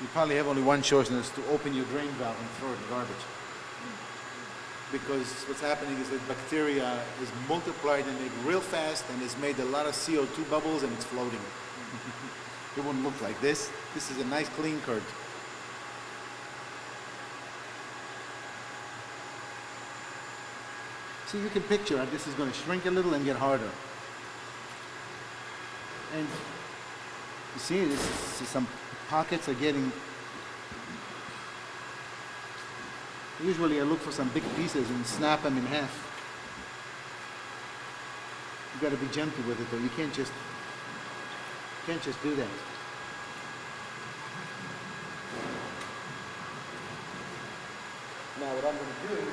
You probably have only one choice, and it's to open your drain valve and throw it in the garbage. Because what's happening is that bacteria is multiplied in it real fast and it's made a lot of CO2 bubbles and it's floating. It wouldn't look like this. This is a nice clean curd. See, you can picture it. This is going to shrink a little and get harder. And you see, some pockets are getting. Usually I look for some big pieces and snap them in half. You got to be gentle with it though. You can't just do that. Now what I'm going to do is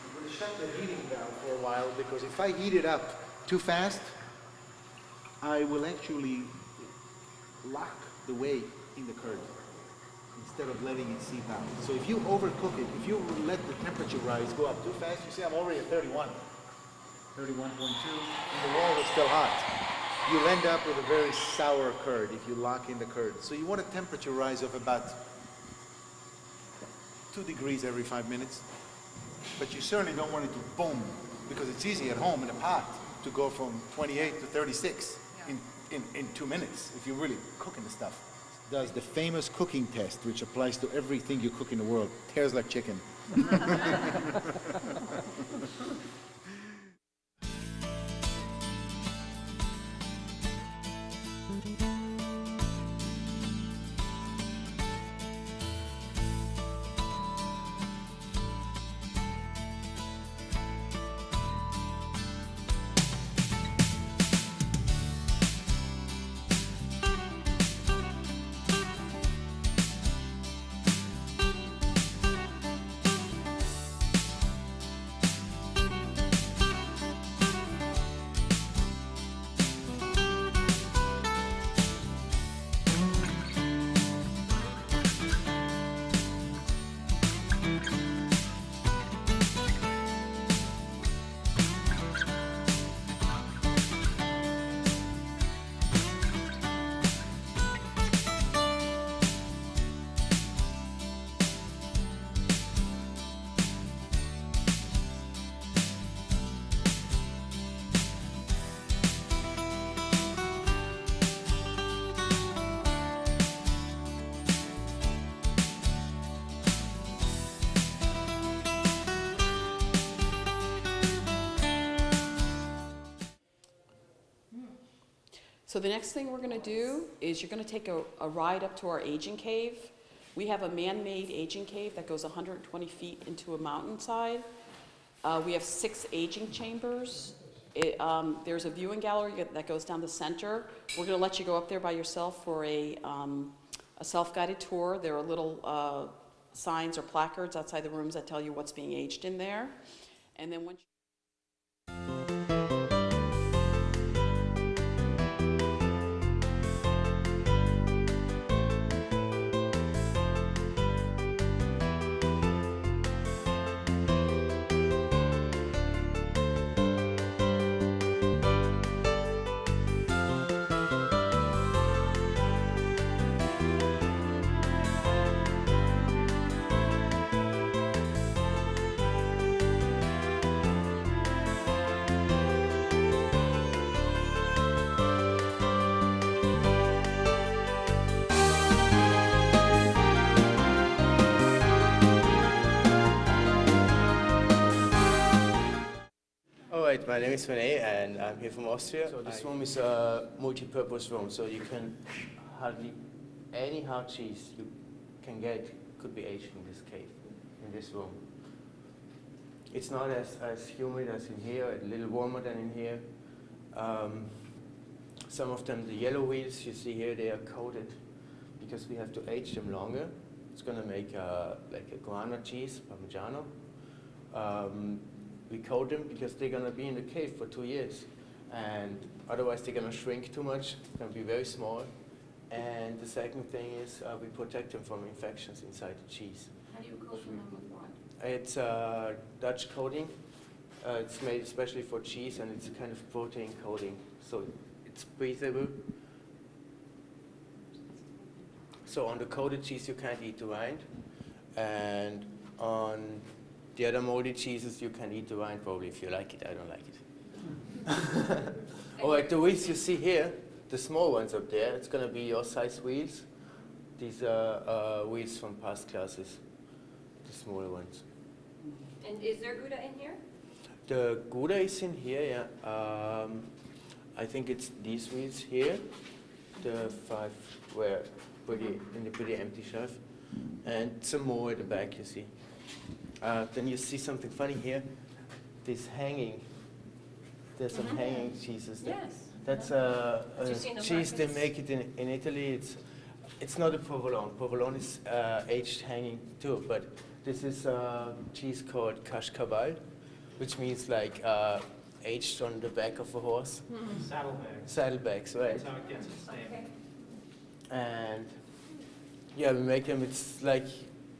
I'm going to shut the heating valve for a while, because if I heat it up too fast, I will actually lock the whey in the curd instead of letting it seep out. So if you overcook it, if you let the temperature rise, go up too fast, you see I'm already at 31, 31.2, and the wall is still hot. You'll end up with a very sour curd if you lock in the curd. So you want a temperature rise of about 2 degrees every 5 minutes. But you certainly don't want it to boom, because it's easy at home in a pot to go from 28 to 36 in 2 minutes if you're really cooking the stuff. Does the famous cooking test, which applies to everything you cook in the world. Tears like chicken. So the next thing we're going to do is you're going to take a ride up to our aging cave. We have a man-made aging cave that goes 120 feet into a mountainside. We have 6 aging chambers. There's a viewing gallery that goes down the center. We're going to let you go up there by yourself for a self-guided tour. There are little signs or placards outside the rooms that tell you what's being aged in there. And then once Alright, my name is René and I'm here from Austria. So this room is a multi-purpose room, so you can hardly any hard cheese you can get could be aged in this cave, in this room. It's not as humid as in here, a little warmer than in here. Some of them, the yellow wheels you see here, they are coated because we have to age them longer. It's going to make like a Grana cheese, Parmigiano. We coat them because they're going to be in the cave for 2 years. And otherwise they're going to shrink too much, it's going to be very small. And the second thing is we protect them from infections inside the cheese. how do you coat them with what? It's Dutch coating. It's made especially for cheese and it's a kind of protein coating. So it's breathable. So on the coated cheese, you can't eat the rind. And on the other molded cheeses, you can eat the rind probably if you like it. I don't like it. All right, the wheels you see here, the small ones up there, it's going to be your size wheels. These are wheels from past classes, the smaller ones. And is there Gouda in here? The Gouda is in here, yeah. I think it's these wheels here, the 5 were in the pretty empty shelf, and some more at the back you see. Then you see something funny here, this hanging. There's some hanging cheeses there. Yes. That's a the cheese they markets? make it in Italy. It's not a provolone. Provolone is aged hanging too, but this is a cheese called cascaval, which means like aged on the back of a horse. Saddlebags. Saddlebags, right? That's how it gets its name. Okay. And yeah, we make them. It's like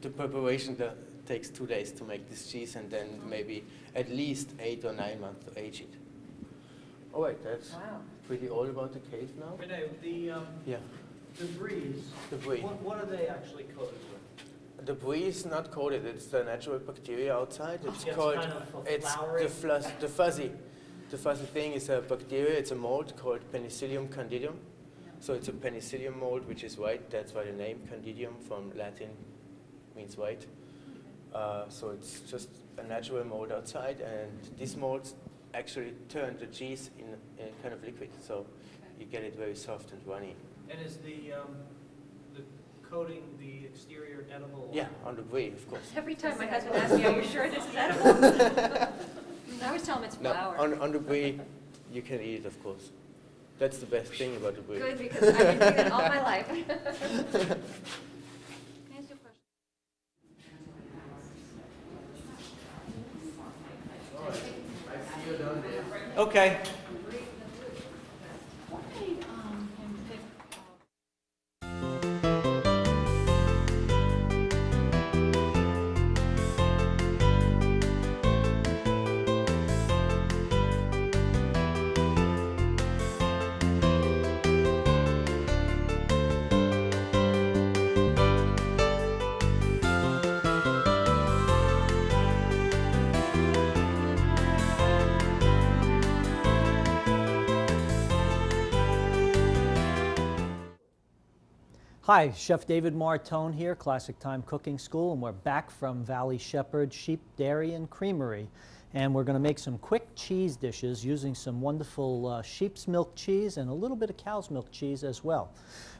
the preparation that takes 2 days to make this cheese, and then maybe at least 8 or 9 months to age it. All right, that's Wow. pretty all about the cave now. Renee, the Yeah, debris, debris. what are they actually coated with? The brie is not coated. It's the natural bacteria outside. It's It's called. kind of a It's floury- the fuzzy thing is a bacteria. It's a mold called Penicillium candidum. So it's a penicillium mold, which is white. That's why the name Candidum from Latin means white. So it's just a natural mold outside, and these molds actually turn the cheese in kind of liquid. So you get it very soft and runny. And is the coating the exterior edible? Yeah, on the brie, of course. Every time my husband asks me, are you sure this is edible? I always tell him it's No, flour. on the brie, you can eat it, of course. That's the best thing about the brie. Good, because I've been doing it all my life. Can I ask you a question? Okay. Hi, Chef David Martone here, Classic Thyme Cooking School, and we're back from Valley Shepherd Sheep Dairy and Creamery. And we're going to make some quick cheese dishes using some wonderful sheep's milk cheese and a little bit of cow's milk cheese as well.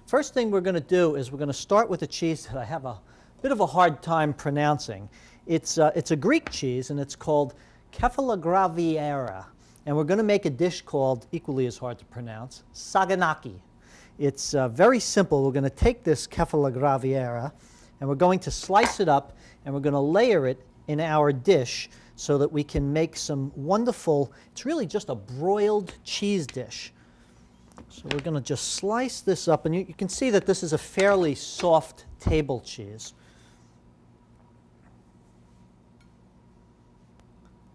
First thing we're going to do is we're going to start with a cheese that I have a bit of a hard time pronouncing. It's a Greek cheese, and it's called kefalograviera. And we're going to make a dish called, equally as hard to pronounce, saganaki. It's very simple. We're going to take this kefalograviera and we're going to slice it up, and we're going to layer it in our dish so that we can make some wonderful, it's really just a broiled cheese dish. So we're going to just slice this up, and you can see that this is a fairly soft table cheese.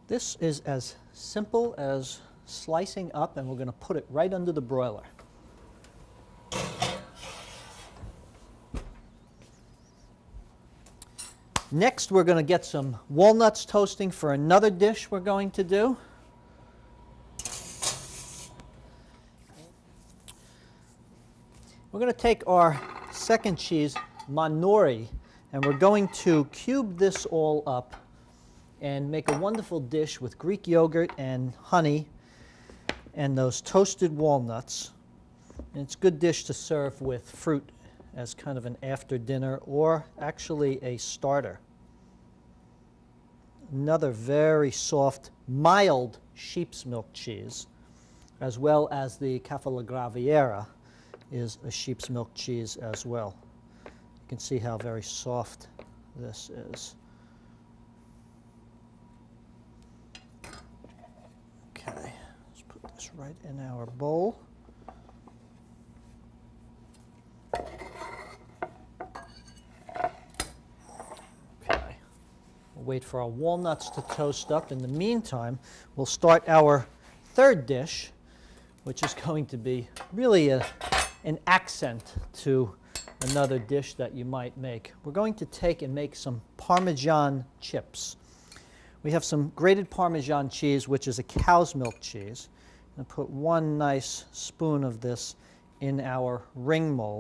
This is as simple as slicing up, and we're going to put it right under the broiler. Next, we're going to get some walnuts toasting for another dish we're going to do. We're going to take our second cheese, Manori, and we're going to cube this all up and make a wonderful dish with Greek yogurt and honey and those toasted walnuts. And it's a good dish to serve with fruit as kind of an after dinner, or actually a starter. Another very soft, mild sheep's milk cheese, as well as the kefalograviera is a sheep's milk cheese as well. You can see how very soft this is. Okay, let's put this right in our bowl. Wait for our walnuts to toast up. In the meantime, we'll start our third dish, which is going to be really an accent to another dish that you might make. We're going to take and make some Parmesan chips. We have some grated Parmesan cheese, which is a cow's milk cheese. I'm going to put one nice spoon of this in our ring mold.